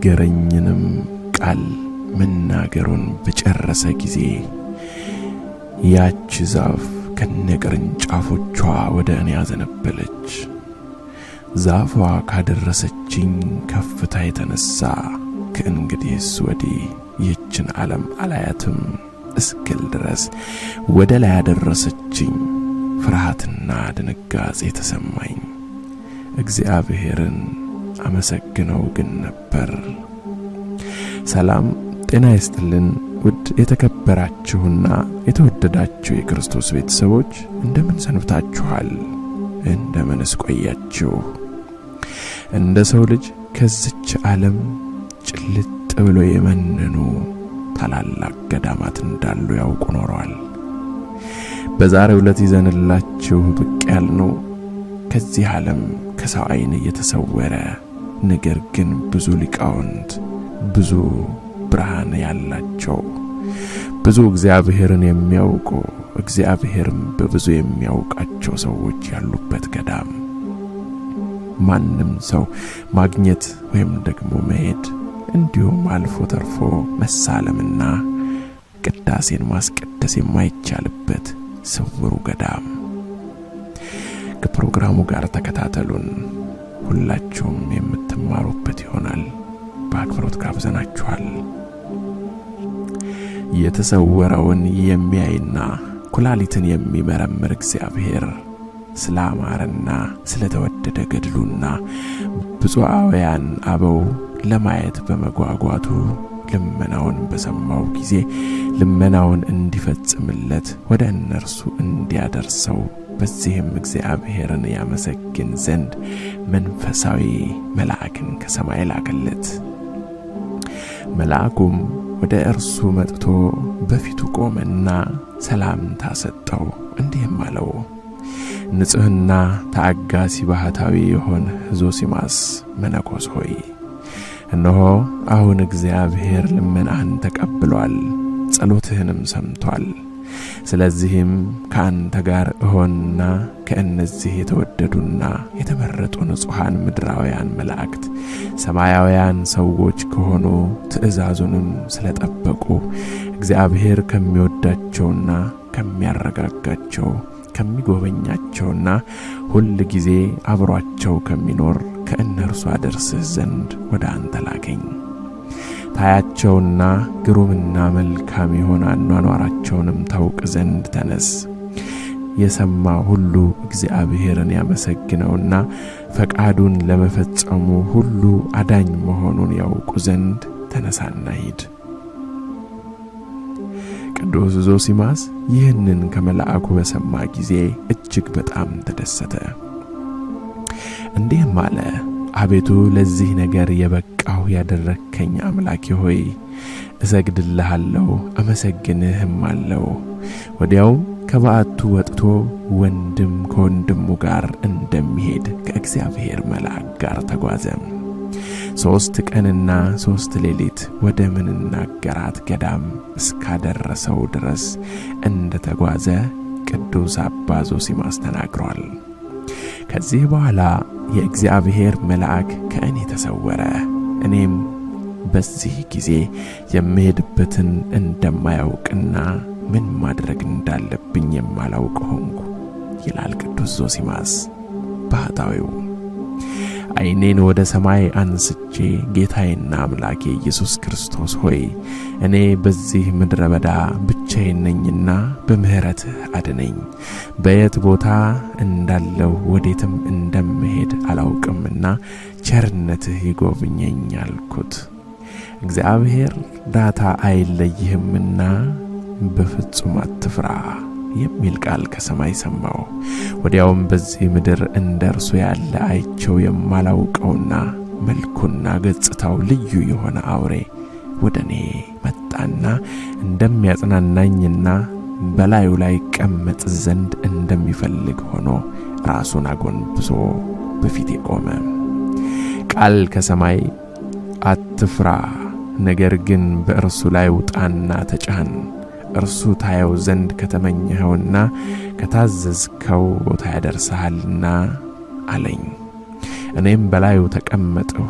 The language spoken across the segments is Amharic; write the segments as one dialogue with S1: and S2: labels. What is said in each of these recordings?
S1: የነገረኝንም ቃል መናገሩን በጨረሰ ጊዜ ያች ዛፍ ከነቅርንጫፎቿ ወደ እኔ አዘነበለች። ዛፏ ካደረሰችኝ ከፍታ የተነሳ ከእንግዲህስ ወዲህ ይህችን ዓለም አላያትም እስክል ድረስ ወደ ላይ ያደረሰችኝ ፍርሃትና ድንጋጤ ተሰማኝ። እግዚአብሔርን አመሰግነው ግን ነበር። ሰላም ጤና ይስጥልን ውድ የተከበራችሁና የተወደዳችሁ የክርስቶስ ቤተሰቦች እንደምን ሰንብታችኋል? እንደምንስ ቆያችሁ? እንደ ሰው ልጅ ከዚች ዓለም ጭልጥ ብሎ የመነኑ ታላላቅ ገዳማት እንዳሉ ያውቁ ኖረዋል። በዛሬው ዕለት ይዘንላችሁ ብቅ ያልነው ከዚህ ዓለም ከሰው ዓይን የተሰወረ ነገር ግን ብዙ ሊቃውንት ብዙ ብርሃን ያላቸው ብዙ እግዚአብሔርን የሚያውቁ እግዚአብሔርም በብዙ የሚያውቃቸው ሰዎች ያሉበት ገዳም ማንም ሰው ማግኘት ወይም ደግሞ መሄድ እንዲሁም አልፎ ተርፎ መሳለምና ቅዳሴን ማስቀደስ የማይቻልበት ስውሩ ገዳም። ከፕሮግራሙ ጋር ተከታተሉን። ሁላችሁም የምትማሩበት ይሆናል። በአክብሮት ጋብዘናችኋል። የተሰወረውን የሚያይና ኩላሊትን የሚመረምር እግዚአብሔር ስላማረና ስለተወደደ ገድሉና ብፁዓውያን አበው ለማየት በመጓጓቱ ልመናውን በሰማው ጊዜ ልመናውን እንዲፈጽምለት ወደ እነርሱ እንዲያደርሰው በዚህም እግዚአብሔርን ያመሰግን ዘንድ መንፈሳዊ መልአክን ከሰማይ ላከለት። መልአኩም ወደ እርሱ መጥቶ በፊቱ ቆመና ሰላምታ ሰጠው፣ እንዲህም አለው: ንጽሕና ታጋሲ ባህታዊ የሆነ ዞሲማስ መነኮስ ሆይ፣ እነሆ አሁን እግዚአብሔር ልመናህን ተቀብሏል፣ ጸሎትህንም ሰምቷል። ስለዚህም ካንተ ጋር እሆንና ከእነዚህ የተወደዱና የተመረጡ ንጹሃን ምድራውያን መላእክት ሰማያውያን ሰዎች ከሆኑ ትእዛዙንም ስለጠበቁ እግዚአብሔር ከሚወዳቸውና ከሚያረጋጋቸው ከሚጎበኛቸውና ሁሉ ጊዜ አብሯቸው ከሚኖር ከእነርሱ አደርስህ ዘንድ ወደ አንተ ላከኝ። ታያቸውና ግሩምና መልካም የሆነ አኗኗራቸውንም ታውቅ ዘንድ ተነስ። የሰማ ሁሉ እግዚአብሔርን ያመሰግነውና ፈቃዱን ለመፈጸሙ ሁሉ አዳኝ መሆኑን ያውቁ ዘንድ ተነሳና ሂድ። ቅዱስ ዞሲማስ ይህንን ከመልአኩ በሰማ ጊዜ እጅግ በጣም ተደሰተ። እንዲህም አለ: አቤቱ ለዚህ ነገር የበቃው ያደረከኝ አምላኬ ሆይ እሰግድልሃለሁ አመሰግንህም አለው። ወዲያው ከባቱ ወጥቶ ወንድም ከወንድሙ ጋር እንደሚሄድ ከእግዚአብሔር መልአክ ጋር ተጓዘ። 3 ቀንና 3 ሌሊት ወደ ምንናገራት ገዳም እስካደረሰው ድረስ እንደተጓዘ ቅዱስ አባ ዞሲማስ ተናግሯል። ከዚህ በኋላ የእግዚአብሔር መልአክ ከእኔ ተሰወረ። እኔም በዚህ ጊዜ የምሄድበትን እንደማያውቅና ምን ማድረግ እንዳለብኝ የማላውቅ ሆንኩ ይላል ቅዱስ ዞሲማስ ባህታዊው። ዓይኔን ወደ ሰማይ አንስቼ ጌታዬና አምላኬ ኢየሱስ ክርስቶስ ሆይ እኔ በዚህ ምድረ በዳ ብቻዬን ነኝና በምህረትህ አድነኝ። በየት ቦታ እንዳለው ወዴትም እንደምሄድ አላውቅምና ቸርነትህ ይጎብኘኝ አልኩት። እግዚአብሔር ዳታ አይለይህምና በፍጹም አትፍራ የሚል ቃል ከሰማይ ሰማው። ወዲያውም በዚህ ምድር እንደርሱ ያለ አይቸው የማላውቀውና መልኩና ገጽታው ልዩ የሆነ አውሬ ወደኔ መጣና እንደሚያጽናናኝና በላዩ ላይ ቀመጥ ዘንድ እንደሚፈልግ ሆኖ ራሱን አጎንብሶ በፊቴ ቆመ። ቃል ከሰማይ አትፍራ፣ ነገር ግን በእርሱ ላይ ውጣና ተጫን፣ እርሱ ታየው ዘንድ ከተመኘኸውና ከታዘዝከው ቦታ ያደርሰሃልና አለኝ። እኔም በላዩ ተቀመጥሁ፣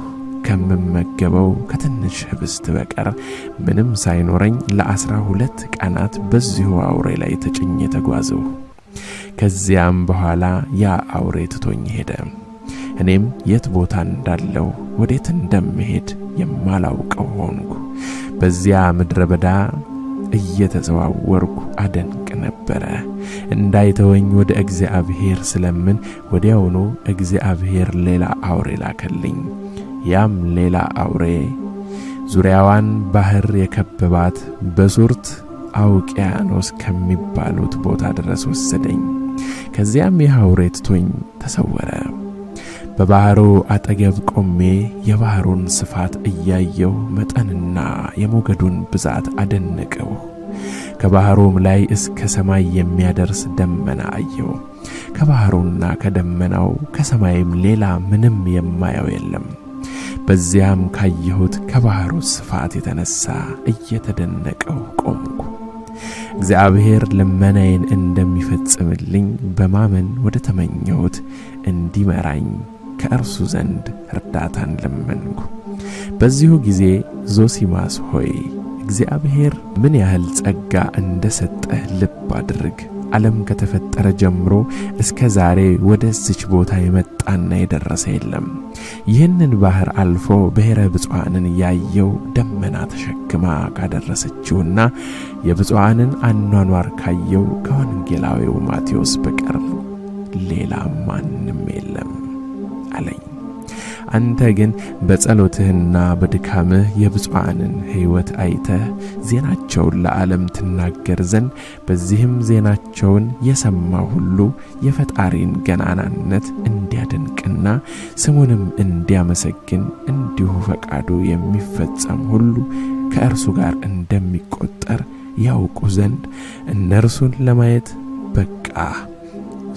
S1: ከምመገበው ከትንሽ ህብስት በቀር ምንም ሳይኖረኝ ለ12 ቀናት በዚሁ አውሬ ላይ ተጭኜ ተጓዘው። ከዚያም በኋላ ያ አውሬ ትቶኝ ሄደ። እኔም የት ቦታ እንዳለው ወዴት እንደምሄድ የማላውቀው ሆንኩ። በዚያ ምድረ በዳ እየተዘዋወርኩ አደንቅ ነበር። እንዳይተወኝ ወደ እግዚአብሔር ስለምን ወዲያውኑ እግዚአብሔር ሌላ አውሬ ላከልኝ። ያም ሌላ አውሬ ዙሪያዋን ባህር የከበባት በሱርት አውቅያኖስ ከሚባሉት ቦታ ድረስ ወሰደኝ። ከዚያም የአውሬ ትቶኝ ተሰወረ። በባህሩ አጠገብ ቆሜ የባህሩን ስፋት እያየው መጠንና የሞገዱን ብዛት አደነቀው። ከባህሩም ላይ እስከ ሰማይ የሚያደርስ ደመና አየው። ከባህሩና ከደመናው ከሰማይም ሌላ ምንም የማየው የለም። በዚያም ካየሁት ከባህሩ ስፋት የተነሳ እየተደነቀው ቆምኩ። እግዚአብሔር ልመናዬን እንደሚፈጽምልኝ በማመን ወደ ተመኘሁት እንዲመራኝ ከእርሱ ዘንድ እርዳታን ለመንኩ። በዚሁ ጊዜ ዞሲማስ ሆይ እግዚአብሔር ምን ያህል ጸጋ እንደሰጠህ ልብ አድርግ። ዓለም ከተፈጠረ ጀምሮ እስከ ዛሬ ወደዚች ቦታ የመጣና የደረሰ የለም። ይህንን ባህር አልፎ ብሔረ ብፁዓንን ያየው ደመና ተሸክማ ካደረሰችውና የብፁዓንን አኗኗር ካየው ከወንጌላዊው ማቴዎስ በቀር ሌላ ማንም የለም አለኝ። አንተ ግን በጸሎትህና በድካምህ የብፁዓንን ሕይወት አይተህ ዜናቸውን ለዓለም ትናገር ዘንድ በዚህም ዜናቸውን የሰማ ሁሉ የፈጣሪን ገናናነት እንዲያደንቅና ስሙንም እንዲያመሰግን እንዲሁ ፈቃዱ የሚፈጸም ሁሉ ከእርሱ ጋር እንደሚቆጠር ያውቁ ዘንድ እነርሱን ለማየት በቃ።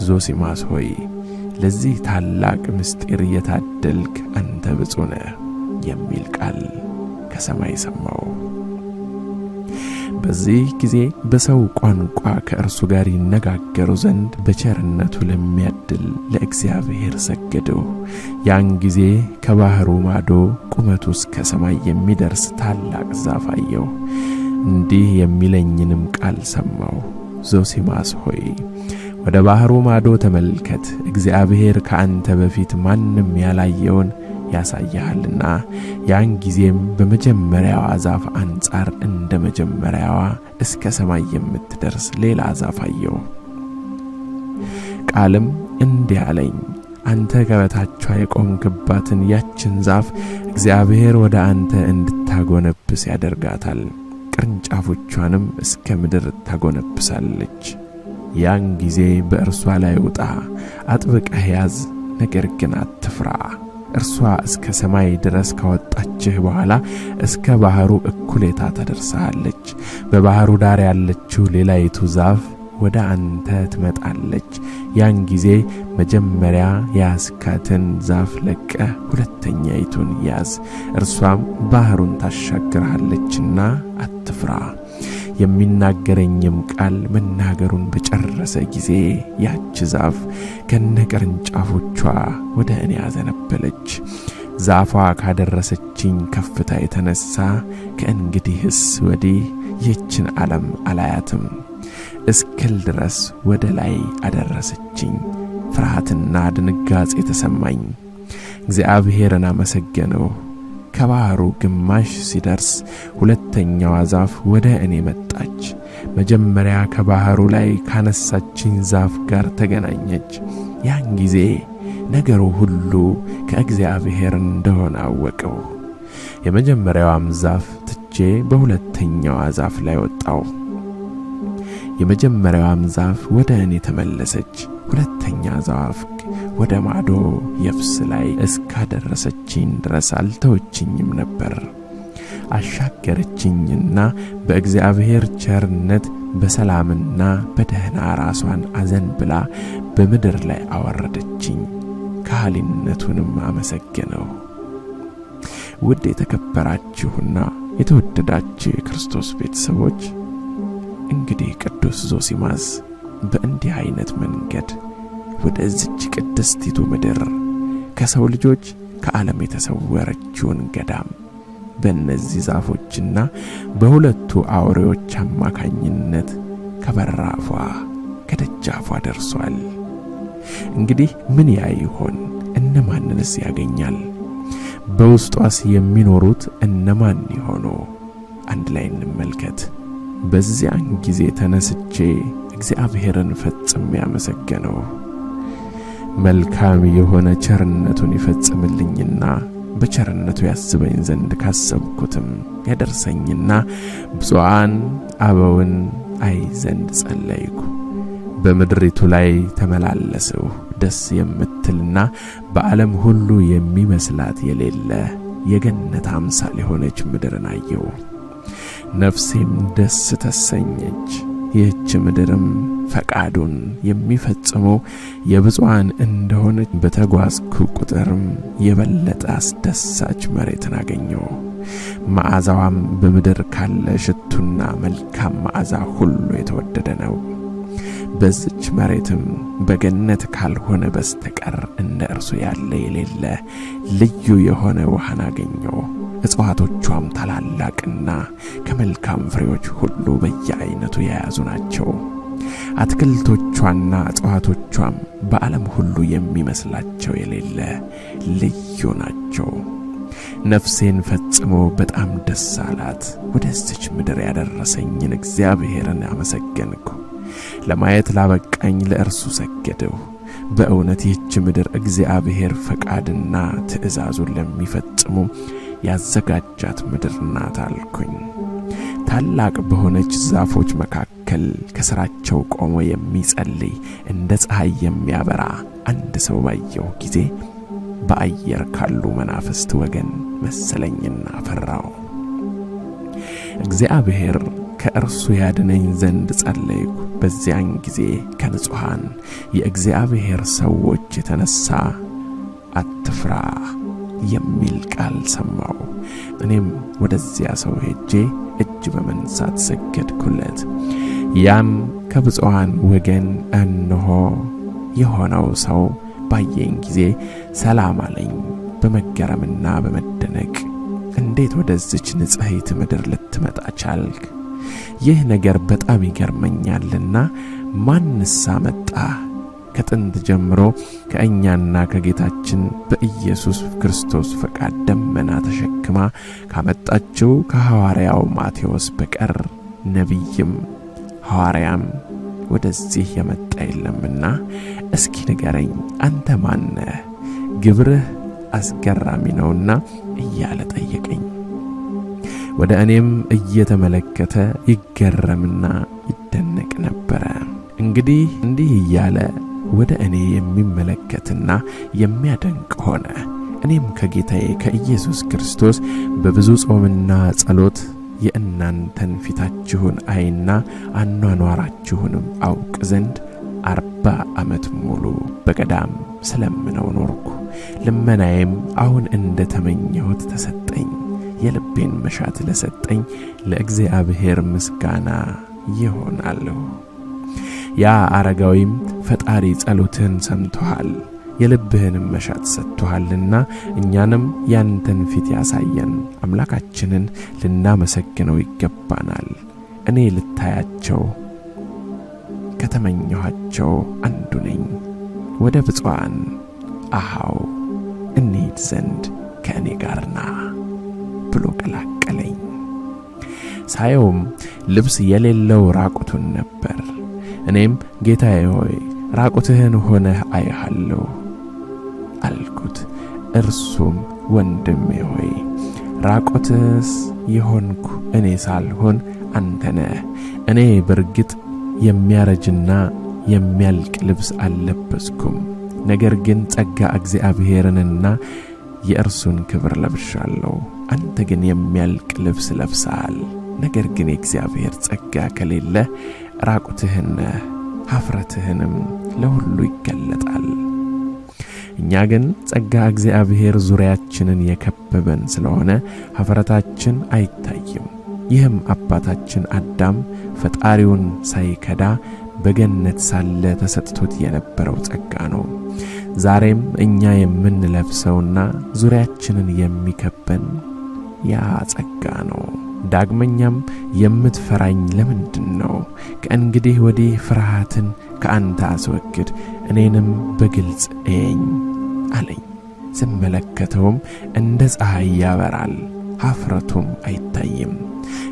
S1: ዞሲማስ ሆይ ለዚህ ታላቅ ምስጢር የታደልክ አንተ ብፁዕ ነህ የሚል ቃል ከሰማይ ሰማው። በዚህ ጊዜ በሰው ቋንቋ ከእርሱ ጋር ይነጋገሩ ዘንድ በቸርነቱ ለሚያድል ለእግዚአብሔር ሰገደው። ያን ጊዜ ከባህሩ ማዶ ቁመቱ እስከ ሰማይ የሚደርስ ታላቅ ዛፍ አየሁ። እንዲህ የሚለኝንም ቃል ሰማው። ዞሲማስ ሆይ ወደ ባህሩ ማዶ ተመልከት። እግዚአብሔር ከአንተ በፊት ማንም ያላየውን ያሳያልና። ያን ጊዜም በመጀመሪያዋ ዛፍ አንጻር እንደ መጀመሪያዋ እስከ ሰማይ የምትደርስ ሌላ ዛፍ አየሁ። ቃልም እንዲህ አለኝ፣ አንተ ከበታቿ የቆምክባትን ያችን ዛፍ እግዚአብሔር ወደ አንተ እንድታጎነብስ ያደርጋታል፣ ቅርንጫፎቿንም እስከ ምድር ታጎነብሳለች። ያን ጊዜ በእርሷ ላይ ውጣ፣ አጥብቀህ ያዝ፣ ነገር ግን አትፍራ። እርሷ እስከ ሰማይ ድረስ ካወጣችህ በኋላ እስከ ባህሩ እኩሌታ ተደርሳለች። በባህሩ ዳር ያለችው ሌላይቱ ዛፍ ወደ አንተ ትመጣለች። ያን ጊዜ መጀመሪያ ያስካትን ዛፍ ለቀህ ሁለተኛይቱን ያዝ፣ እርሷም ባህሩን ታሻግራለችና አትፍራ። የሚናገረኝም ቃል መናገሩን በጨረሰ ጊዜ ያች ዛፍ ከነቅርንጫፎቿ ወደ እኔ አዘነበለች። ዛፏ ካደረሰችኝ ከፍታ የተነሳ ከእንግዲህስ ወዲህ ይህችን ዓለም አላያትም እስክል ድረስ ወደ ላይ አደረሰችኝ። ፍርሃትና ድንጋጼ ተሰማኝ። እግዚአብሔርን አመሰገነው። ከባህሩ ግማሽ ሲደርስ ሁለተኛዋ ዛፍ ወደ እኔ መጣች። መጀመሪያ ከባህሩ ላይ ካነሳችኝ ዛፍ ጋር ተገናኘች። ያን ጊዜ ነገሩ ሁሉ ከእግዚአብሔር እንደሆነ አወቀው። የመጀመሪያዋም ዛፍ ትቼ በሁለተኛዋ ዛፍ ላይ ወጣው። የመጀመሪያዋም ዛፍ ወደ እኔ ተመለሰች። ሁለተኛ ዛፍ ወደ ማዶ የብስ ላይ እስካደረሰችኝ ድረስ አልተወችኝም ነበር። አሻገረችኝና በእግዚአብሔር ቸርነት በሰላምና በደህና ራሷን አዘን ብላ በምድር ላይ አወረደችኝ። ካህሊነቱንም አመሰገነው። ውድ የተከበራችሁና የተወደዳችሁ የክርስቶስ ቤተሰቦች፣ እንግዲህ ቅዱስ ዞሲማስ በእንዲህ አይነት መንገድ ወደዚች ቅድስቲቱ ምድር ከሰው ልጆች ከዓለም የተሰወረችውን ገዳም በእነዚህ ዛፎችና በሁለቱ አውሬዎች አማካኝነት ከበራፏ ከደጃፏ ደርሷል። እንግዲህ ምን ያይ ይሆን? እነማንንስ ያገኛል? በውስጧስ የሚኖሩት እነማን ይሆኑ? አንድ ላይ እንመልከት። በዚያን ጊዜ ተነስቼ እግዚአብሔርን ፈጽሜ ያመሰገነው መልካም የሆነ ቸርነቱን ይፈጽምልኝና በቸርነቱ ያስበኝ ዘንድ ካሰብኩትም ያደርሰኝና ብፁዓን አበውን አይ ዘንድ ጸለይኩ። በምድሪቱ ላይ ተመላለስሁ። ደስ የምትልና በዓለም ሁሉ የሚመስላት የሌለ የገነት አምሳል የሆነች ምድርን አየሁ። ነፍሴም ደስ ተሰኘች። ይህች ምድርም ፈቃዱን የሚፈጽመው የብፁዓን እንደሆነች በተጓዝኩ ቁጥርም የበለጠ አስደሳች መሬትን አገኘሁ። መዓዛዋም በምድር ካለ ሽቱና መልካም መዓዛ ሁሉ የተወደደ ነው። በዚች መሬትም በገነት ካልሆነ በስተቀር እንደ እርሱ ያለ የሌለ ልዩ የሆነ ውሃን አገኘሁ። እጽዋቶቿም ታላላቅና ከመልካም ፍሬዎች ሁሉ በየአይነቱ የያዙ ናቸው። አትክልቶቿና እጽዋቶቿም በዓለም ሁሉ የሚመስላቸው የሌለ ልዩ ናቸው። ነፍሴን ፈጽሞ በጣም ደስ አላት። ወደዚች ምድር ያደረሰኝን እግዚአብሔርን አመሰገንኩ። ለማየት ላበቃኝ ለእርሱ ሰገድሁ። በእውነት ይህች ምድር እግዚአብሔር ፈቃድና ትእዛዙን ለሚፈጽሙ ያዘጋጃት ምድር ናት አልኩኝ። ታላቅ በሆነች ዛፎች መካከል ከስራቸው ቆሞ የሚጸልይ እንደ ፀሐይ የሚያበራ አንድ ሰው ባየሁ ጊዜ በአየር ካሉ መናፍስት ወገን መሰለኝና ፈራሁ። እግዚአብሔር ከእርሱ ያድነኝ ዘንድ ጸለይኩ። በዚያን ጊዜ ከንጹሃን የእግዚአብሔር ሰዎች የተነሳ አትፍራ የሚል ቃል ሰማሁ። እኔም ወደዚያ ሰው ሄጄ እጅ በመንሳት ሰገድኩለት። ያም ከብፁዓን ወገን እነሆ የሆነው ሰው ባየኝ ጊዜ ሰላም አለኝ። በመገረምና በመደነቅ እንዴት ወደዚች ንጽሕት ምድር ልትመጣ ቻልክ? ይህ ነገር በጣም ይገርመኛልና ማንስ አመጣ? ከጥንት ጀምሮ ከእኛና ከጌታችን በኢየሱስ ክርስቶስ ፈቃድ ደመና ተሸክማ ካመጣችው ከሐዋርያው ማቴዎስ በቀር ነቢይም ሐዋርያም ወደዚህ የመጣ የለምና እስኪ ንገረኝ፣ አንተ ማን ነህ? ግብርህ አስገራሚ ነውና እያለ ጠየቀኝ። ወደ እኔም እየተመለከተ ይገረምና ይደነቅ ነበር። እንግዲህ እንዲህ እያለ ወደ እኔ የሚመለከትና የሚያደንቅ ሆነ። እኔም ከጌታዬ ከኢየሱስ ክርስቶስ በብዙ ጾምና ጸሎት የእናንተን ፊታችሁን አይና አኗኗራችሁንም አውቅ ዘንድ 40 ዓመት ሙሉ በገዳም ስለምነው ኖርኩ። ልመናዬም አሁን እንደተመኘሁት ተሰጠኝ። የልቤን መሻት ለሰጠኝ ለእግዚአብሔር ምስጋና ይሆናል። ያ አረጋዊም ፈጣሪ ጸሎትን ሰምቶሃል፣ የልብህንም መሻት ሰጥቶሃልና እኛንም ያንተን ፊት ያሳየን አምላካችንን ልናመሰግነው ይገባናል። እኔ ልታያቸው ከተመኘኋቸው አንዱ ነኝ። ወደ ብፁዓን አሃው እንሂድ ዘንድ ከእኔ ጋርና ብሎ ቀላቀለኝ። ሳየውም ልብስ የሌለው ራቁቱን ነበር። እኔም ጌታዬ ሆይ ራቁትህን ሆነህ አይሃለሁ አልኩት። እርሱም ወንድሜ ሆይ ራቁትስ የሆንኩ እኔ ሳልሆን አንተ ነህ። እኔ በርግጥ የሚያረጅና የሚያልቅ ልብስ አልለበስኩም፣ ነገር ግን ጸጋ እግዚአብሔርንና የእርሱን ክብር ለብሻለሁ። አንተ ግን የሚያልቅ ልብስ ለብሰሃል። ነገር ግን የእግዚአብሔር ጸጋ ከሌለ ራቁትህን ኀፍረትህንም ለሁሉ ይገለጣል። እኛ ግን ጸጋ እግዚአብሔር ዙሪያችንን የከበበን ስለሆነ ኀፍረታችን አይታይም። ይህም አባታችን አዳም ፈጣሪውን ሳይከዳ በገነት ሳለ ተሰጥቶት የነበረው ጸጋ ነው። ዛሬም እኛ የምንለብሰውና ዙሪያችንን የሚከበን ያ ጸጋ ነው። ዳግመኛም የምትፈራኝ ለምንድነው? ከእንግዲህ ወዲህ ፍርሃትን ከአንተ አስወግድ፣ እኔንም በግልጽ እየኝ አለኝ። ስመለከተውም እንደ ፀሐይ ያበራል፣ ሀፍረቱም አይታይም።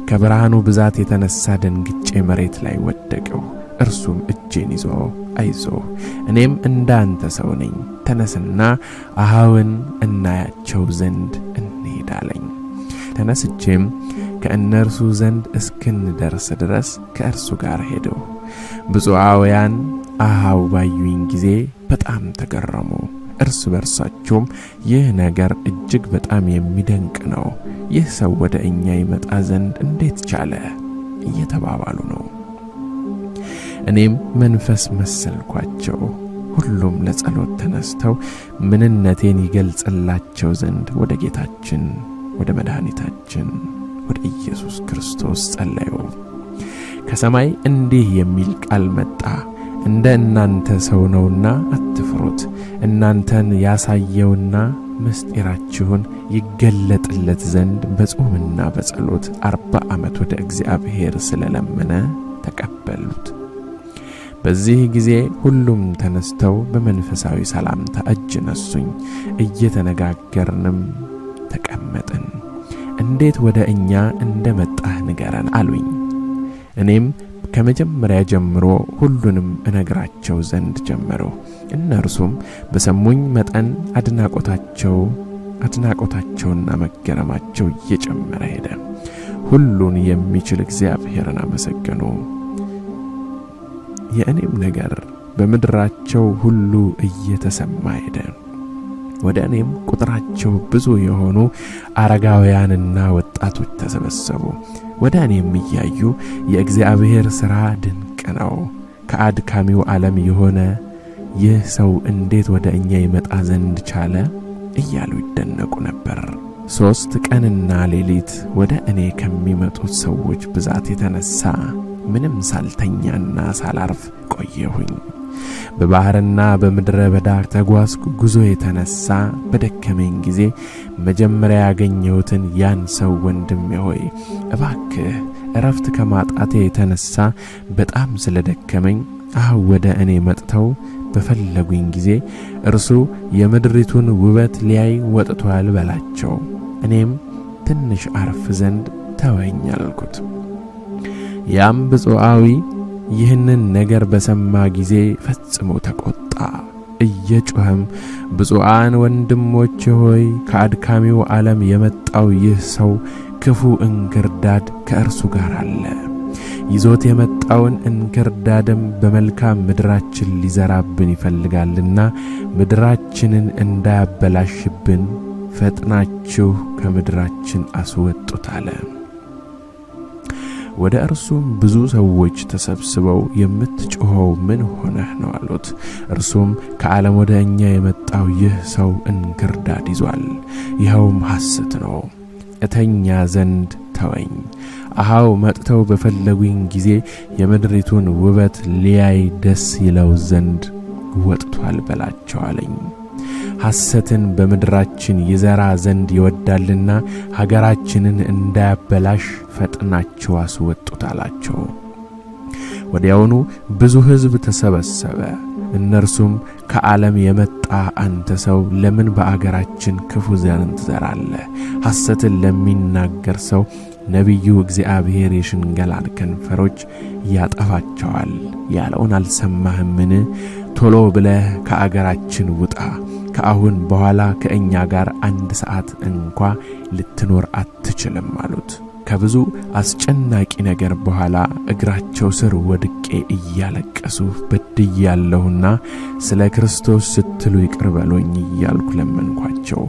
S1: ከብርሃኑ ብዛት የተነሳ ደንግጬ መሬት ላይ ወደቅሁ። እርሱም እጄን ይዞ አይዞህ፣ እኔም እንዳንተ ሰው ነኝ፣ ተነስና አሃውን እናያቸው ዘንድ እንሂድ አለኝ። ተነስቼም ከእነርሱ ዘንድ እስክንደርስ ድረስ ከእርሱ ጋር ሄደው ብፁዓውያን አሃው ባዩኝ ጊዜ በጣም ተገረሙ። እርስ በርሳቸውም ይህ ነገር እጅግ በጣም የሚደንቅ ነው፣ ይህ ሰው ወደ እኛ ይመጣ ዘንድ እንዴት ቻለ እየተባባሉ ነው። እኔም መንፈስ መሰልኳቸው። ሁሉም ለጸሎት ተነስተው ምንነቴን ይገልጽላቸው ዘንድ ወደ ጌታችን ወደ መድኃኒታችን ወደ ኢየሱስ ክርስቶስ ጸለዩ። ከሰማይ እንዲህ የሚል ቃል መጣ፣ እንደ እናንተ ሰው ነውና አትፍሩት። እናንተን ያሳየውና ምስጢራችሁን ይገለጥለት ዘንድ በጾምና በጸሎት 40 ዓመት ወደ እግዚአብሔር ስለለመነ ተቀበሉት። በዚህ ጊዜ ሁሉም ተነስተው በመንፈሳዊ ሰላምታ እጅ ነሱኝ። እየተነጋገርንም ተቀመጥን። እንዴት ወደ እኛ እንደመጣህ ንገረን አሉኝ። እኔም ከመጀመሪያ ጀምሮ ሁሉንም እነግራቸው ዘንድ ጀመሩ። እነርሱም በሰሙኝ መጠን አድናቆታቸውና መገረማቸው እየጨመረ ሄደ። ሁሉን የሚችል እግዚአብሔርን አመሰገኑ። የእኔም ነገር በምድራቸው ሁሉ እየተሰማ ሄደ። ወደ እኔም ቁጥራቸው ብዙ የሆኑ አረጋውያንና ወጣቶች ተሰበሰቡ። ወደ እኔም እያዩ የእግዚአብሔር ሥራ ድንቅ ነው፣ ከአድካሚው ዓለም የሆነ ይህ ሰው እንዴት ወደ እኛ ይመጣ ዘንድ ቻለ እያሉ ይደነቁ ነበር። 3 ቀንና ሌሊት ወደ እኔ ከሚመጡት ሰዎች ብዛት የተነሳ ምንም ሳልተኛና ሳላርፍ ቆየሁኝ። በባህርና በምድረ በዳ ተጓዝኩ። ጉዞ የተነሳ በደከመኝ ጊዜ መጀመሪያ ያገኘሁትን ያን ሰው ወንድሜ ሆይ እባክህ እረፍት ከማጣቴ የተነሳ በጣም ስለደከመኝ ወደ እኔ መጥተው በፈለጉኝ ጊዜ እርሱ የምድሪቱን ውበት ሊያይ ወጥቷል በላቸው። እኔም ትንሽ አርፍ ዘንድ ተወኝ አልኩት። ያም ብፁዓዊ ይህንን ነገር በሰማ ጊዜ ፈጽሞ ተቆጣ። እየጮኸም ብፁዓን ወንድሞቼ ሆይ ከአድካሚው ዓለም የመጣው ይህ ሰው ክፉ እንክርዳድ ከእርሱ ጋር አለ። ይዞት የመጣውን እንክርዳድም በመልካም ምድራችን ሊዘራብን ይፈልጋልና ምድራችንን እንዳያበላሽብን ፈጥናችሁ ከምድራችን አስወጡት አለ። ወደ እርሱም ብዙ ሰዎች ተሰብስበው የምትጮኸው ምን ሆነህ ነው አሉት። እርሱም ከዓለም ወደ እኛ የመጣው ይህ ሰው እንክርዳድ ይዟል፣ ይኸውም ሐሰት ነው። እተኛ ዘንድ ተወኝ። መጥተው በፈለጉኝ ጊዜ የምድሪቱን ውበት ሊያይ ደስ ይለው ዘንድ ወጥቷል በላቸው አለኝ። ሐሰትን በምድራችን ይዘራ ዘንድ ይወዳልና ሀገራችንን እንዳያበላሽ ፈጥናችሁ አስወጡት አላቸው። ወዲያውኑ ብዙ ሕዝብ ተሰበሰበ። እነርሱም ከዓለም የመጣ አንተ ሰው ለምን በአገራችን ክፉ ዘርን ትዘራለህ? ሐሰትን ለሚናገር ሰው ነቢዩ እግዚአብሔር የሽንገላን ከንፈሮች ያጠፋቸዋል ያለውን አልሰማህምን? ቶሎ ብለህ ከአገራችን ውጣ። ከአሁን በኋላ ከእኛ ጋር 1 ሰዓት እንኳ ልትኖር አትችልም አሉት። ከብዙ አስጨናቂ ነገር በኋላ እግራቸው ስር ወድቄ እያለቀሱ በድያለሁና ስለ ክርስቶስ ስትሉ ይቅር በሉኝ እያልኩ ለመንኳቸው።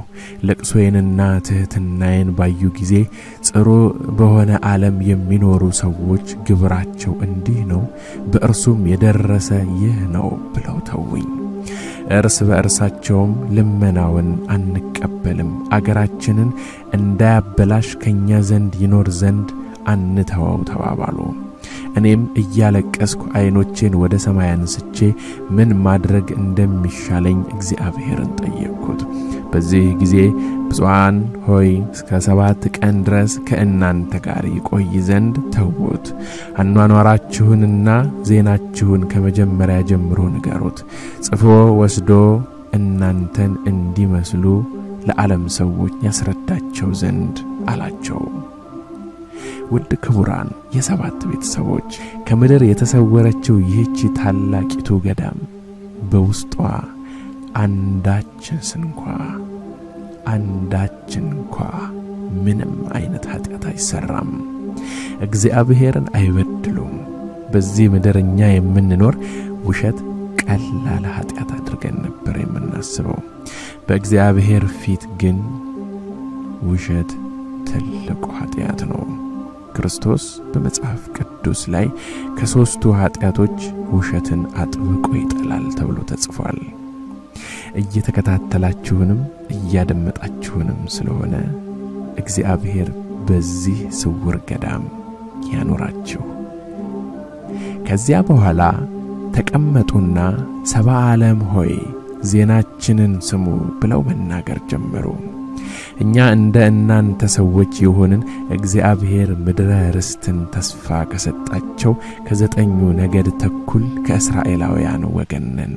S1: ለቅሶዬንና ትሕትናዬን ባዩ ጊዜ ጽሩ በሆነ ዓለም የሚኖሩ ሰዎች ግብራቸው እንዲህ ነው፣ በእርሱም የደረሰ ይህ ነው ብለው ተውኝ። እርስ በእርሳቸውም ልመናውን አንቀበልም፣ አገራችንን እንዳያበላሽ ከኛ ዘንድ ይኖር ዘንድ አንተወው ተባባሉ። እኔም እያለቀስኩ አይኖቼን ወደ ሰማይ አንስቼ ምን ማድረግ እንደሚሻለኝ እግዚአብሔርን ጠየቅኩት። በዚህ ጊዜ ብፁዓን ሆይ እስከ 7 ቀን ድረስ ከእናንተ ጋር ይቆይ ዘንድ ተውት፣ አኗኗራችሁንና ዜናችሁን ከመጀመሪያ ጀምሮ ንገሩት፣ ጽፎ ወስዶ እናንተን እንዲመስሉ ለዓለም ሰዎች ያስረዳቸው ዘንድ አላቸው። ውድ ክቡራን የሰባት ቤተሰቦች ከምድር የተሰወረችው ይህች ታላቂቱ ገዳም በውስጧ አንዳችን እንኳ ምንም አይነት ኃጢአት አይሰራም። እግዚአብሔርን አይበድሉም። በዚህ ምድርኛ የምንኖር ውሸት ቀላል ኃጢአት አድርገን ነበር የምናስበው። በእግዚአብሔር ፊት ግን ውሸት ትልቁ ኃጢአት ነው። ክርስቶስ በመጽሐፍ ቅዱስ ላይ ከ3ቱ ኃጢአቶች ውሸትን አጥብቆ ይጠላል ተብሎ ተጽፏል። እየተከታተላችሁንም እያደመጣችሁንም ስለሆነ እግዚአብሔር በዚህ ስውር ገዳም ያኖራችሁ። ከዚያ በኋላ ተቀመጡና ሰብአ ዓለም ሆይ ዜናችንን ስሙ ብለው መናገር ጀመሩ። እኛ እንደ እናንተ ሰዎች የሆንን እግዚአብሔር ምድረ ርስትን ተስፋ ከሰጣቸው ከ9 ነገድ ተኩል ከእስራኤላውያን ወገን ነን።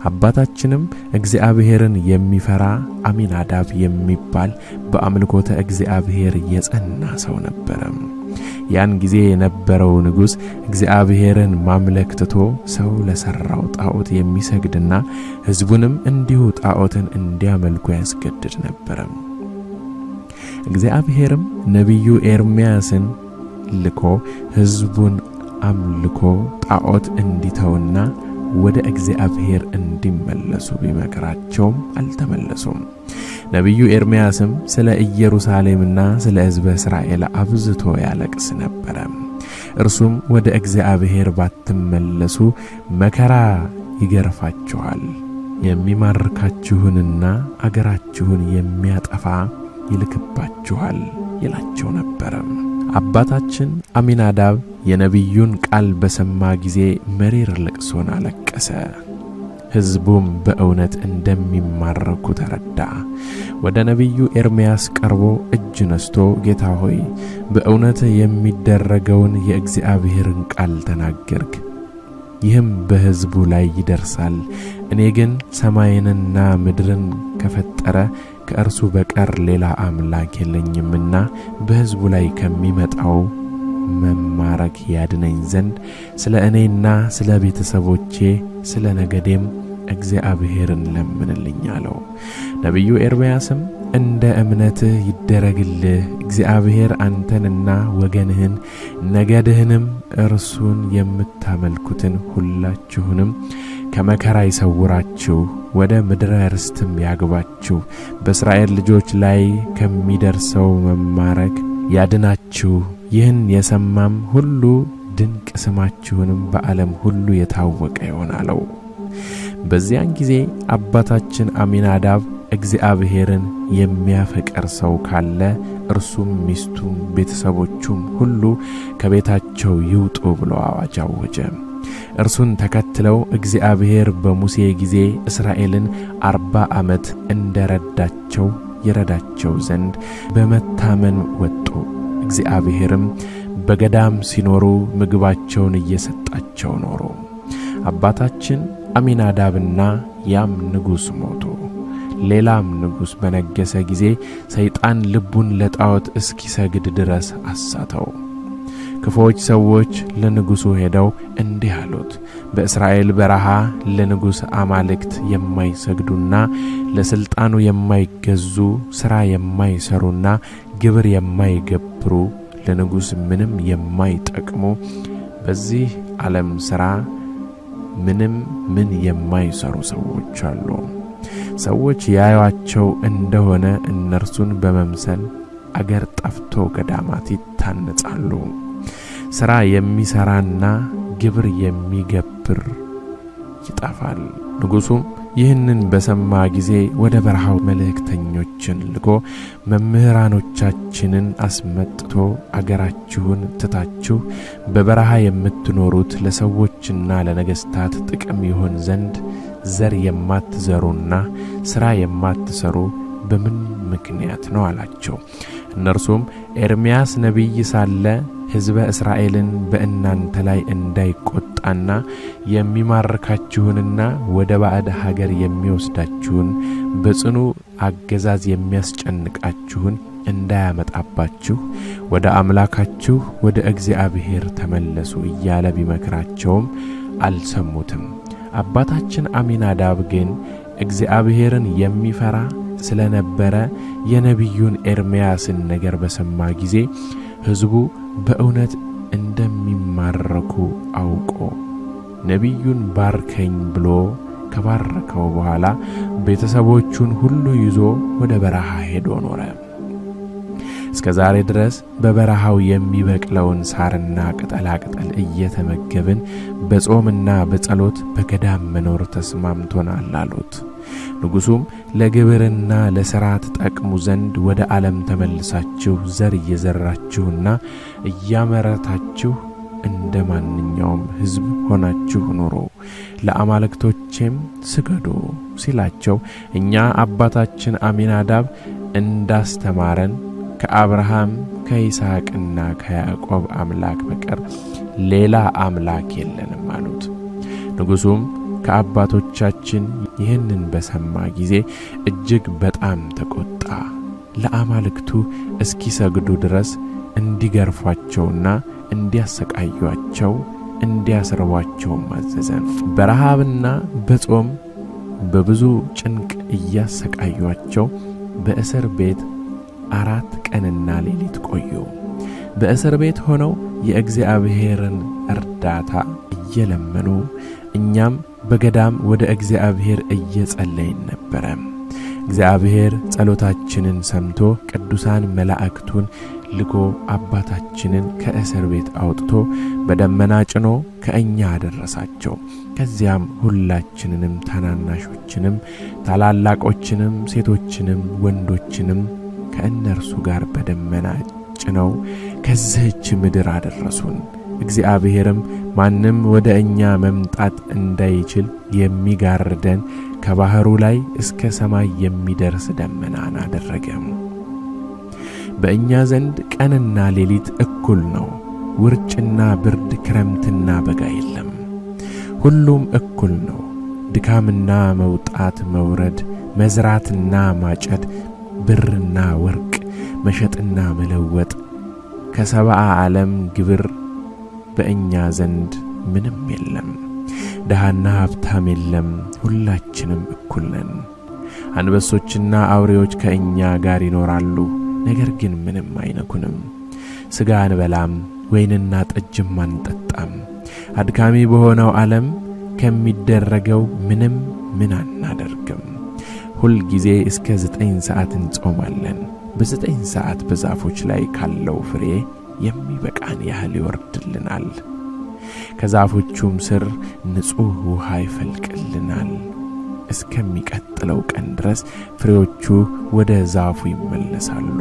S1: አባታችንም እግዚአብሔርን የሚፈራ አሚናዳብ የሚባል በአምልኮተ እግዚአብሔር የጸና ሰው ነበር። ያን ጊዜ የነበረው ንጉስ እግዚአብሔርን ማምለክ ትቶ ሰው ለሰራው ጣዖት የሚሰግድና ሕዝቡንም እንዲሁ ጣዖትን እንዲያመልኩ ያስገድድ ነበር። እግዚአብሔርም ነቢዩ ኤርምያስን ልኮ ሕዝቡን አምልኮ ጣዖት እንዲተውና ወደ እግዚአብሔር እንዲመለሱ ቢመክራቸውም አልተመለሱም። ነቢዩ ኤርምያስም ስለ ኢየሩሳሌምና ስለ ሕዝበ እስራኤል አብዝቶ ያለቅስ ነበር። እርሱም ወደ እግዚአብሔር ባትመለሱ መከራ ይገርፋችኋል፣ የሚማርካችሁንና አገራችሁን የሚያጠፋ ይልክባችኋል ይላቸው ነበር። አባታችን አሚናዳብ የነቢዩን ቃል በሰማ ጊዜ መሪር ለቅሶን አለቀሰ። ሕዝቡም በእውነት እንደሚማረኩ ተረዳ። ወደ ነቢዩ ኤርምያስ ቀርቦ እጅ ነስቶ ጌታ ሆይ በእውነት የሚደረገውን የእግዚአብሔርን ቃል ተናገርክ፣ ይህም በሕዝቡ ላይ ይደርሳል። እኔ ግን ሰማይንና ምድርን ከፈጠረ ከእርሱ በቀር ሌላ አምላክ የለኝምና በሕዝቡ ላይ ከሚመጣው መማረክ ያድነኝ ዘንድ ስለ እኔና ስለ ቤተሰቦቼ ስለ ነገዴም እግዚአብሔርን ለምንልኝ አለው። ነቢዩ ኤርምያስም እንደ እምነትህ ይደረግልህ፣ እግዚአብሔር አንተንና ወገንህን ነገድህንም እርሱን የምታመልኩትን ሁላችሁንም ከመከራ ይሰውራችሁ፣ ወደ ምድረ ርስትም ያግባችሁ፣ በእስራኤል ልጆች ላይ ከሚደርሰው መማረክ ያድናችሁ። ይህን የሰማም ሁሉ ድንቅ ስማችሁንም በዓለም ሁሉ የታወቀ ይሆናል። በዚያን ጊዜ አባታችን አሚናዳብ እግዚአብሔርን የሚያፈቅር ሰው ካለ እርሱም ሚስቱም ቤተሰቦቹም ሁሉ ከቤታቸው ይውጡ ብሎ አዋጅ አወጀ። እርሱን ተከትለው እግዚአብሔር በሙሴ ጊዜ እስራኤልን 40 ዓመት እንደረዳቸው ይረዳቸው ዘንድ በመታመን ወጡ። እግዚአብሔርም በገዳም ሲኖሩ ምግባቸውን እየሰጣቸው ኖሩ። አባታችን አሚናዳብና ያም ንጉስ ሞቱ። ሌላም ንጉስ በነገሰ ጊዜ ሰይጣን ልቡን ለጣዖት እስኪሰግድ ድረስ አሳተው። ክፉዎች ሰዎች ለንጉሱ ሄደው እንዲህ አሉት፣ በእስራኤል በረሃ ለንጉስ አማልክት የማይሰግዱና ለስልጣኑ የማይገዙ ሥራ የማይሰሩና ግብር የማይገብሩ ለንጉስ ምንም የማይጠቅሙ በዚህ ዓለም ሥራ ምን የማይሰሩ ሰዎች አሉ። ሰዎች ያዩአቸው እንደሆነ እነርሱን በመምሰል አገር ጠፍቶ ገዳማት ይታነጻሉ። ሥራ የሚሰራና ግብር የሚገብር ይጠፋል። ንጉሱም ይህንን በሰማ ጊዜ ወደ በረሃው መልእክተኞችን ልኮ መምህራኖቻችንን አስመጥቶ አገራችሁን ትታችሁ በበረሃ የምትኖሩት ለሰዎችና ለነገስታት ጥቅም ይሆን ዘንድ ዘር የማትዘሩና ሥራ የማትሰሩ በምን ምክንያት ነው አላቸው። እነርሱም ኤርምያስ ነቢይ ሳለ ሕዝበ እስራኤልን በእናንተ ላይ እንዳይቆጣና የሚማርካችሁንና ወደ ባዕድ ሀገር የሚወስዳችሁን በጽኑ አገዛዝ የሚያስጨንቃችሁን እንዳያመጣባችሁ ወደ አምላካችሁ ወደ እግዚአብሔር ተመለሱ እያለ ቢመክራቸውም አልሰሙትም። አባታችን አሚናዳብ ግን እግዚአብሔርን የሚፈራ ስለነበረ የነቢዩን ኤርምያስን ነገር በሰማ ጊዜ ሕዝቡ በእውነት እንደሚማረኩ አውቆ ነቢዩን ባርከኝ ብሎ ከባረከው በኋላ ቤተሰቦቹን ሁሉ ይዞ ወደ በረሃ ሄዶ ኖረ። እስከ ዛሬ ድረስ በበረሃው የሚበቅለውን ሳርና ቅጠላቅጠል እየተመገብን በጾምና በጸሎት በገዳም መኖር ተስማምቶናል አሉት። ንጉሡም ለግብርና ለሥራ ተጠቅሙ ዘንድ ወደ ዓለም ተመልሳችሁ ዘር እየዘራችሁና እያመረታችሁ እንደ ማንኛውም ሕዝብ ሆናችሁ ኑሩ፣ ለአማልክቶቼም ስገዱ ሲላቸው እኛ አባታችን አሚናዳብ እንዳስተማረን ከአብርሃም ከይስሐቅና ከያዕቆብ አምላክ በቀር ሌላ አምላክ የለንም አሉት። ንጉሡም ከአባቶቻችን ይህንን በሰማ ጊዜ እጅግ በጣም ተቆጣ። ለአማልክቱ እስኪሰግዱ ድረስ እንዲገርፏቸውና እንዲያሰቃዩአቸው እንዲያስርቧቸው አዘዘ። በረሃብና በጾም በብዙ ጭንቅ እያሰቃዩአቸው በእስር ቤት 4 ቀንና ሌሊት ቆዩ። በእስር ቤት ሆነው የእግዚአብሔርን እርዳታ እየለመኑ እኛም በገዳም ወደ እግዚአብሔር እየጸለይን ነበር። እግዚአብሔር ጸሎታችንን ሰምቶ ቅዱሳን መላእክቱን ልኮ አባታችንን ከእስር ቤት አውጥቶ በደመና ጭኖ ከእኛ አደረሳቸው። ከዚያም ሁላችንንም ታናናሾችንም ታላላቆችንም ሴቶችንም ወንዶችንም ከእነርሱ ጋር በደመና ጭነው ከዚህች ምድር አደረሱን። እግዚአብሔርም ማንም ወደ እኛ መምጣት እንዳይችል የሚጋርደን ከባህሩ ላይ እስከ ሰማይ የሚደርስ ደመናን አደረገ። በእኛ ዘንድ ቀንና ሌሊት እኩል ነው። ውርጭና ብርድ፣ ክረምትና በጋ የለም። ሁሉም እኩል ነው። ድካምና መውጣት መውረድ፣ መዝራትና ማጨድ፣ ብርና ወርቅ መሸጥና መለወጥ፣ ከሰብአ ዓለም ግብር በእኛ ዘንድ ምንም የለም። ደሃና ሀብታም የለም፣ ሁላችንም እኩል ነን። አንበሶችና አውሬዎች ከእኛ ጋር ይኖራሉ፣ ነገር ግን ምንም አይነኩንም። ሥጋ አንበላም፣ ወይንና ጠጅም አንጠጣም። አድካሚ በሆነው ዓለም ከሚደረገው ምን አናደርግም። ሁል ጊዜ እስከ 9 ሰዓት እንጾማለን። በ9 ሰዓት በዛፎች ላይ ካለው ፍሬ የሚበቃን ያህል ይወርድልናል። ከዛፎቹም ስር ንጹህ ውሃ ይፈልቅልናል። እስከሚቀጥለው ቀን ድረስ ፍሬዎቹ ወደ ዛፉ ይመለሳሉ፣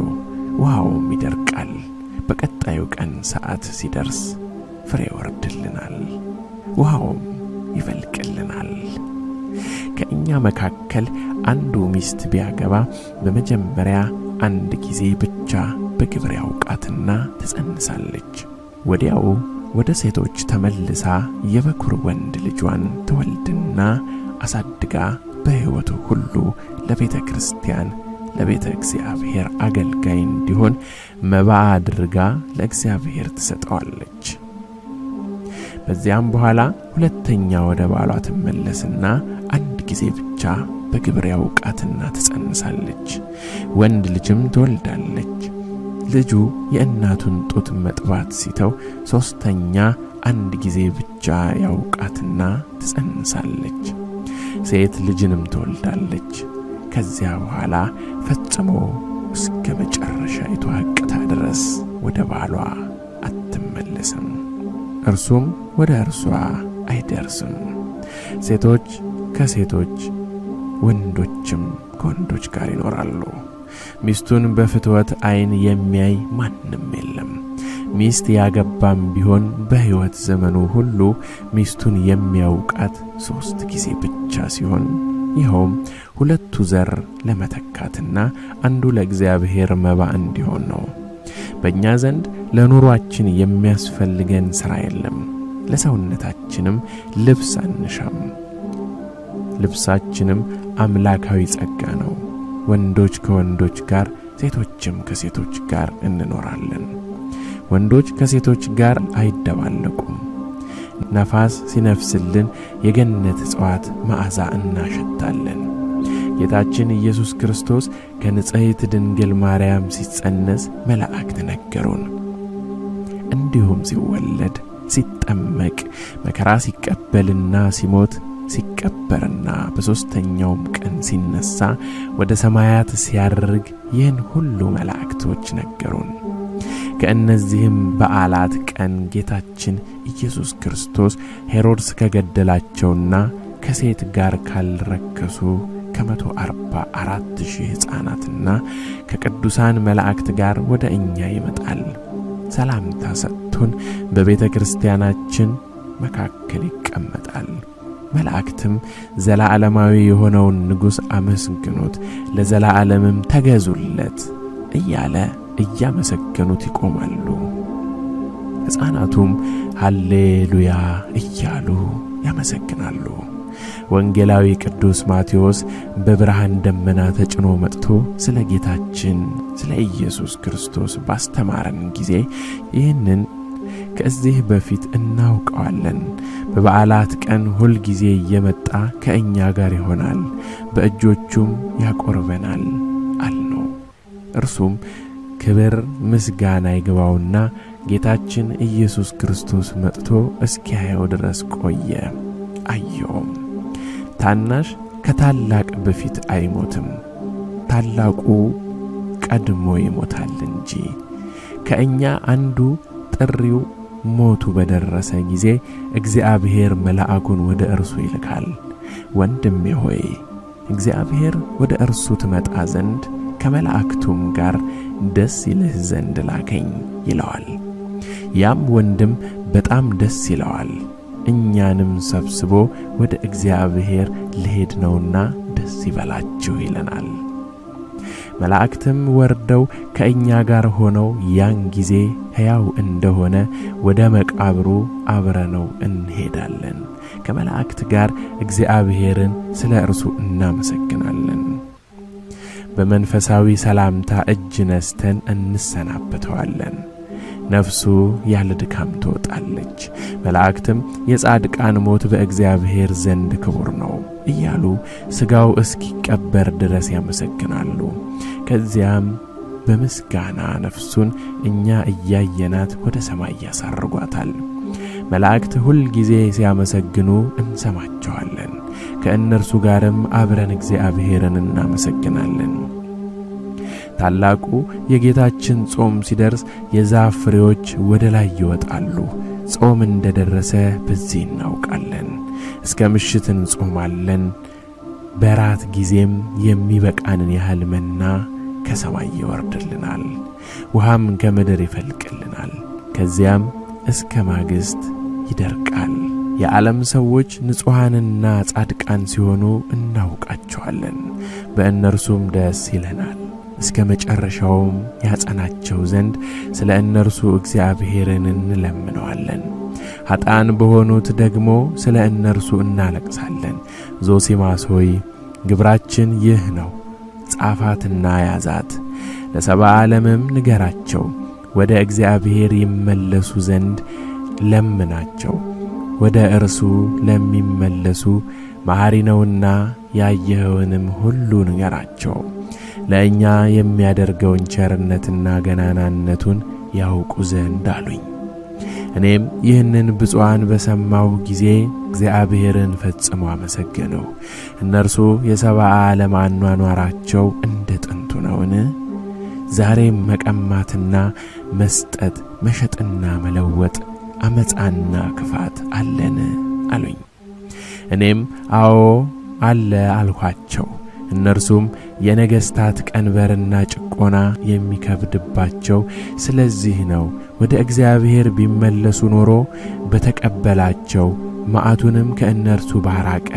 S1: ውሃውም ይደርቃል። በቀጣዩ ቀን ሰዓት ሲደርስ ፍሬ ይወርድልናል፣ ውሃውም ይፈልቅልናል። ከእኛ መካከል አንዱ ሚስት ቢያገባ በመጀመሪያ 1 ጊዜ ብቻ በግብር ያውቃትና ትጸንሳለች። ወዲያው ወደ ሴቶች ተመልሳ የበኩር ወንድ ልጇን ትወልድና አሳድጋ በሕይወቱ ሁሉ ለቤተ ክርስቲያን ለቤተ እግዚአብሔር አገልጋይ እንዲሆን መባ አድርጋ ለእግዚአብሔር ትሰጠዋለች። በዚያም በኋላ ሁለተኛ ወደ ባሏ ትመለስና 1 ጊዜ ብቻ በግብር ያውቃትና ትጸንሳለች፣ ወንድ ልጅም ትወልዳለች። ልጁ የእናቱን ጡት መጥባት ሲተው 3ኛ 1 ጊዜ ብቻ ያውቃትና ትጸንሳለች፣ ሴት ልጅንም ትወልዳለች። ከዚያ በኋላ ፈጽሞ እስከ መጨረሻይቱ ሐቅታ ድረስ ወደ ባሏ አትመለስም፣ እርሱም ወደ እርሷ አይደርስም። ሴቶች ከሴቶች ወንዶችም ከወንዶች ጋር ይኖራሉ። ሚስቱን በፍትወት አይን የሚያይ ማንም የለም። ሚስት ያገባም ቢሆን በሕይወት ዘመኑ ሁሉ ሚስቱን የሚያውቃት 3 ጊዜ ብቻ ሲሆን ይኸውም ሁለቱ ዘር ለመተካትና አንዱ ለእግዚአብሔር መባ እንዲሆን ነው። በእኛ ዘንድ ለኑሯችን የሚያስፈልገን ሥራ የለም። ለሰውነታችንም ልብስ አንሻም። ልብሳችንም አምላካዊ ጸጋ ነው። ወንዶች ከወንዶች ጋር ሴቶችም ከሴቶች ጋር እንኖራለን። ወንዶች ከሴቶች ጋር አይደባለቁም። ነፋስ ሲነፍስልን የገነት ዕፅዋት መዓዛ እናሸታለን። ጌታችን ኢየሱስ ክርስቶስ ከንጽሕት ድንግል ማርያም ሲጸነስ መላእክት ነገሩን። እንዲሁም ሲወለድ ሲጠመቅ መከራ ሲቀበልና ሲሞት ሲቀበርና በ3ኛውም ቀን ሲነሳ ወደ ሰማያት ሲያርግ ይህን ሁሉ መላእክቶች ነገሩን። ከእነዚህም በዓላት ቀን ጌታችን ኢየሱስ ክርስቶስ ሄሮድስ ከገደላቸውና ከሴት ጋር ካልረከሱ ከ144,000 ሕፃናትና ከቅዱሳን መላእክት ጋር ወደ እኛ ይመጣል። ሰላምታ ሰጥቶን በቤተ ክርስቲያናችን መካከል ይቀመጣል። መላእክትም ዘላለማዊ የሆነውን ንጉሥ አመስግኑት፣ ለዘላለምም ተገዙለት እያለ እያመሰገኑት ይቆማሉ። ሕፃናቱም ሃሌሉያ እያሉ ያመሰግናሉ። ወንጌላዊ ቅዱስ ማቴዎስ በብርሃን ደመና ተጭኖ መጥቶ ስለ ጌታችን ስለ ኢየሱስ ክርስቶስ ባስተማረን ጊዜ ይህንን ከዚህ በፊት እናውቀዋለን። በበዓላት ቀን ሁል ጊዜ እየመጣ ከእኛ ጋር ይሆናል፣ በእጆቹም ያቆርበናል አልነው። እርሱም ክብር ምስጋና ይግባውና ጌታችን ኢየሱስ ክርስቶስ መጥቶ እስኪያየው ድረስ ቆየ። አየውም። ታናሽ ከታላቅ በፊት አይሞትም፣ ታላቁ ቀድሞ ይሞታል እንጂ። ከእኛ አንዱ ጥሪው ሞቱ በደረሰ ጊዜ እግዚአብሔር መልአኩን ወደ እርሱ ይልካል። ወንድሜ ሆይ እግዚአብሔር ወደ እርሱ ትመጣ ዘንድ ከመላእክቱም ጋር ደስ ይልህ ዘንድ ላከኝ ይለዋል። ያም ወንድም በጣም ደስ ይለዋል፣ እኛንም ሰብስቦ ወደ እግዚአብሔር ልሄድ ነውና ደስ ይበላችሁ ይለናል። መላእክትም ወርደው ከእኛ ጋር ሆነው ያን ጊዜ ሕያው እንደሆነ ወደ መቃብሩ አብረነው እንሄዳለን። ከመላእክት ጋር እግዚአብሔርን ስለ እርሱ እናመሰግናለን። በመንፈሳዊ ሰላምታ እጅ ነስተን እንሰናበተዋለን። ነፍሱ ያለ ድካም ትወጣለች። መላእክትም የጻድቃን ሞት በእግዚአብሔር ዘንድ ክቡር ነው እያሉ ሥጋው እስኪቀበር ድረስ ያመሰግናሉ። ከዚያም በምስጋና ነፍሱን እኛ እያየናት ወደ ሰማይ ያሳርጓታል። መላእክት ሁል ጊዜ ሲያመሰግኑ እንሰማቸዋለን። ከእነርሱ ጋርም አብረን እግዚአብሔርን እናመሰግናለን። ታላቁ የጌታችን ጾም ሲደርስ የዛፍ ፍሬዎች ወደ ላይ ይወጣሉ። ጾም እንደደረሰ በዚህ እናውቃለን። እስከ ምሽት እንጾማለን። በራት ጊዜም የሚበቃንን ያህል መና ከሰማይ ይወርድልናል፣ ውሃም ከምድር ይፈልቅልናል። ከዚያም እስከ ማግስት ይደርቃል። የዓለም ሰዎች ንጹሐንና ጻድቃን ሲሆኑ እናውቃቸዋለን፣ በእነርሱም ደስ ይለናል። እስከ መጨረሻውም ያጸናቸው ዘንድ ስለ እነርሱ እግዚአብሔርን እንለምነዋለን። ኃጥአን በሆኑት ደግሞ ስለ እነርሱ እናለቅሳለን። ዞሲማስ ሆይ ግብራችን ይህ ነው፣ ጻፋትና ያዛት፣ ለሰብአ ዓለምም ንገራቸው። ወደ እግዚአብሔር ይመለሱ ዘንድ ለምናቸው። ወደ እርሱ ለሚመለሱ መሐሪ ነውና ያየኸውንም ሁሉ ንገራቸው። ለእኛ የሚያደርገውን ቸርነትና ገናናነቱን ያውቁ ዘንድ አሉኝ። እኔም ይህንን ብፁዓን በሰማው ጊዜ እግዚአብሔርን ፈጽሞ አመሰገነው። እነርሱ የሰብአ ዓለም አኗኗራቸው እንደ ጥንቱ ነውን? ዛሬም መቀማትና መስጠት፣ መሸጥና መለወጥ፣ አመፃና ክፋት አለን አሉኝ። እኔም አዎ አለ አልኋቸው። እነርሱም የነገስታት ቀንበርና ጭቆና የሚከብድባቸው ስለዚህ ነው። ወደ እግዚአብሔር ቢመለሱ ኖሮ በተቀበላቸው፣ መዓቱንም ከእነርሱ ባራቀ፣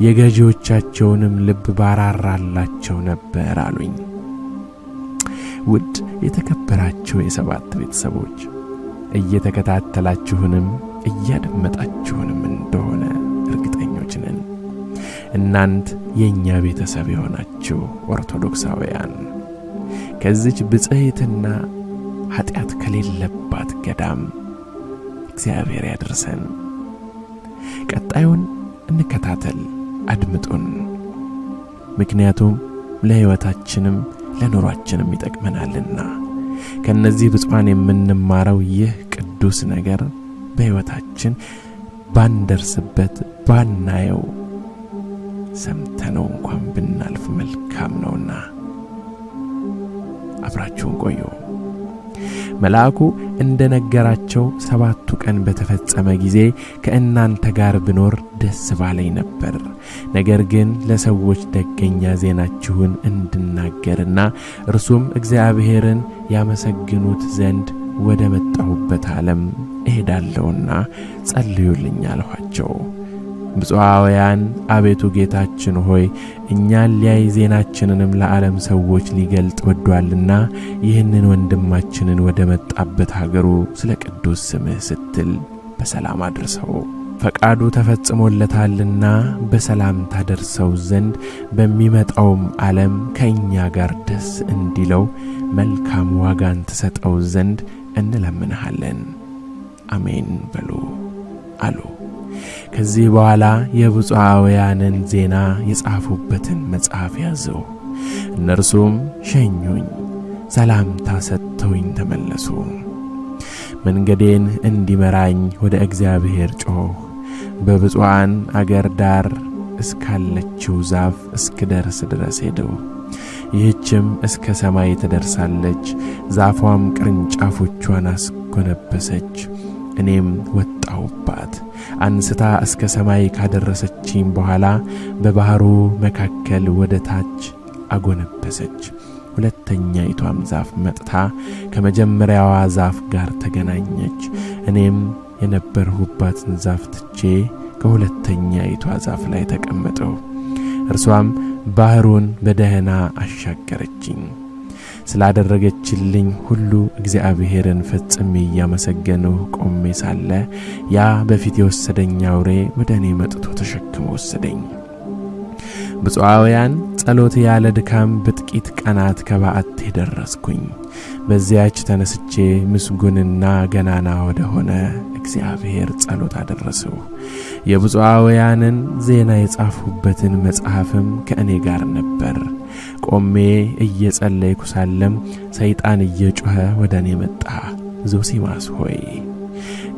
S1: የገዢዎቻቸውንም ልብ ባራራላቸው ነበር አሉኝ። ውድ የተከበራችሁ የሰባት ቤተሰቦች እየተከታተላችሁንም እያደመጣችሁንም እንደሆነ እርግጠኞች ነን። እናንት የኛ ቤተሰብ የሆናችሁ ኦርቶዶክሳውያን ከዚች ብጽሕትና ኃጢአት ከሌለባት ገዳም እግዚአብሔር ያድርሰን። ቀጣዩን እንከታተል፣ አድምጡን። ምክንያቱም ለሕይወታችንም ለኑሯችንም ይጠቅመናልና። ከነዚህ ብፁዓን የምንማረው ይህ ቅዱስ ነገር በሕይወታችን ባንደርስበት ባናየው ሰምተነው እንኳን ብናልፍ መልካም ነውና አብራችሁን ቆዩ። መልአኩ እንደነገራቸው 7ቱ ቀን በተፈጸመ ጊዜ ከእናንተ ጋር ብኖር ደስ ባለኝ ነበር። ነገር ግን ለሰዎች ደገኛ ዜናችሁን እንድናገርና እርሱም እግዚአብሔርን ያመሰግኑት ዘንድ ወደ መጣሁበት ዓለም እሄዳለሁና ጸልዩልኝ አልኋቸው። ብፁዓውያን አቤቱ ጌታችን ሆይ እኛን ሊያይ ዜናችንንም ለዓለም ሰዎች ሊገልጥ ወዷልና ይህንን ወንድማችንን ወደ መጣበት ሀገሩ ስለ ቅዱስ ስምህ ስትል በሰላም አድርሰው። ፈቃዱ ተፈጽሞለታልና በሰላም ታደርሰው ዘንድ በሚመጣውም ዓለም ከእኛ ጋር ደስ እንዲለው መልካም ዋጋን ትሰጠው ዘንድ እንለምንሃለን። አሜን በሉ አሉ። ከዚህ በኋላ የብፁዓውያንን ዜና የጻፉበትን መጽሐፍ ያዘው። እነርሱም ሸኙኝ፣ ሰላምታ ሰጥተውኝ ተመለሱ። መንገዴን እንዲመራኝ ወደ እግዚአብሔር ጮህ። በብፁዓን አገር ዳር እስካለችው ዛፍ እስክደርስ ድረስ ሄደው። ይህችም እስከ ሰማይ ትደርሳለች፣ ዛፏም ቅርንጫፎቿን አስጎነበሰች። እኔም ወጣሁባት። አንስታ እስከ ሰማይ ካደረሰችኝ በኋላ በባህሩ መካከል ወደ ታች አጎነበሰች። ሁለተኛይቷም ዛፍ መጥታ ከመጀመሪያዋ ዛፍ ጋር ተገናኘች። እኔም የነበርሁባትን ዛፍ ትቼ ከሁለተኛይቷ ዛፍ ላይ ተቀመጠው። እርሷም ባህሩን በደህና አሻገረችኝ። ስላደረገችልኝ ሁሉ እግዚአብሔርን ፈጽሜ ያመሰገነው ቆሜ ሳለ ያ በፊት የወሰደኝ አውሬ ወደ እኔ መጥቶ ተሸክሞ ወሰደኝ። ብፁዓውያን ጸሎት ያለ ድካም በጥቂት ቀናት ከባዕቴ ደረስኩኝ። በዚያች ተነስቼ ምስጉንና ገናና ወደ ሆነ እግዚአብሔር ጸሎት አደረሰው። የብፁዓውያንን ዜና የጻፉበትን መጽሐፍም ከእኔ ጋር ነበር። ቆሜ እየጸለይኩ ሳለም ሰይጣን እየጮኸ ወደ እኔ መጣ። ዞሲማስ ሆይ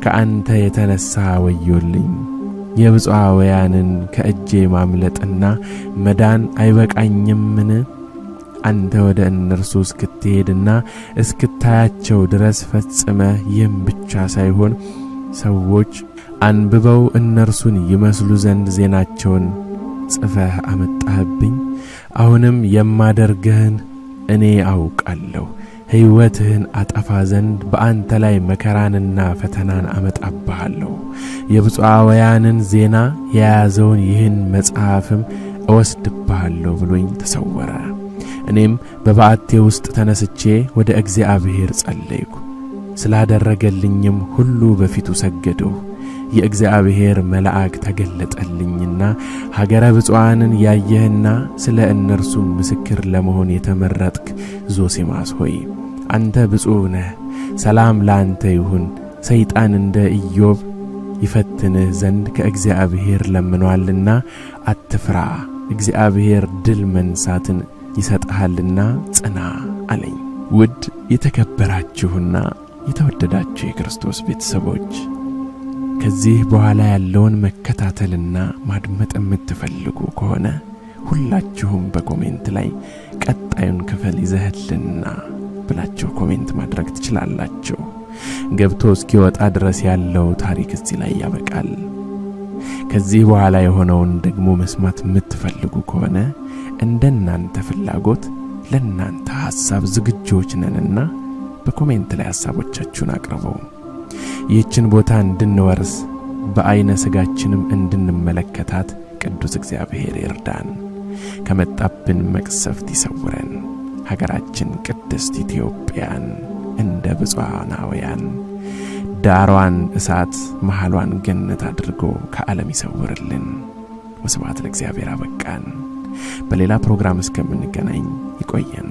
S1: ከአንተ የተነሳ ወዮልኝ! የብፁዓውያንን ከእጄ ማምለጥና መዳን አይበቃኝምን? አንተ ወደ እነርሱ እስክትሄድና እስክታያቸው ድረስ ፈጽመ ይህም ብቻ ሳይሆን ሰዎች አንብበው እነርሱን ይመስሉ ዘንድ ዜናቸውን ጽፈህ አመጣህብኝ። አሁንም የማደርግህን እኔ አውቃለሁ። ሕይወትህን አጠፋ ዘንድ በአንተ ላይ መከራንና ፈተናን አመጣብሃለሁ። የብፁዓውያንን ዜና የያዘውን ይህን መጽሐፍም እወስድብሃለሁ ብሎኝ ተሰወረ። እኔም በባዕቴ ውስጥ ተነስቼ ወደ እግዚአብሔር ጸለይኩ። ስላደረገልኝም ሁሉ በፊቱ ሰገድሁ። የእግዚአብሔር መልአክ ተገለጠልኝና ሀገረ ብፁዓንን ያየህና ስለ እነርሱ ምስክር ለመሆን የተመረጥክ ዞሲማስ ሆይ አንተ ብፁዕ ነህ። ሰላም ላንተ ይሁን። ሰይጣን እንደ ኢዮብ ይፈትንህ ዘንድ ከእግዚአብሔር ለምኗልና አትፍራ፣ እግዚአብሔር ድል መንሳትን ይሰጥሃልና ጽና አለኝ። ውድ የተከበራችሁና የተወደዳችሁ የክርስቶስ ቤተሰቦች ከዚህ በኋላ ያለውን መከታተልና ማድመጥ የምትፈልጉ ከሆነ ሁላችሁም በኮሜንት ላይ ቀጣዩን ክፍል ይዘህልና ብላችሁ ኮሜንት ማድረግ ትችላላችሁ። ገብቶ እስኪወጣ ድረስ ያለው ታሪክ እዚህ ላይ ያበቃል። ከዚህ በኋላ የሆነውን ደግሞ መስማት የምትፈልጉ ከሆነ እንደናንተ ፍላጎት ለናንተ ሐሳብ ዝግጆች ነንና በኮሜንት ላይ ሐሳቦቻችሁን አቅርቡ። ይህችን ቦታ እንድንወርስ በአይነ ስጋችንም እንድንመለከታት ቅዱስ እግዚአብሔር ይርዳን። ከመጣብን መቅሰፍት ይሰውረን። ሀገራችን ቅድስት ኢትዮጵያን እንደ ብፁዓናውያን ዳሯን እሳት መሐሏን ገነት አድርጎ ከዓለም ይሰውርልን። ወስብሐት ለእግዚአብሔር። አበቃን። በሌላ ፕሮግራም እስከምንገናኝ ይቆየን።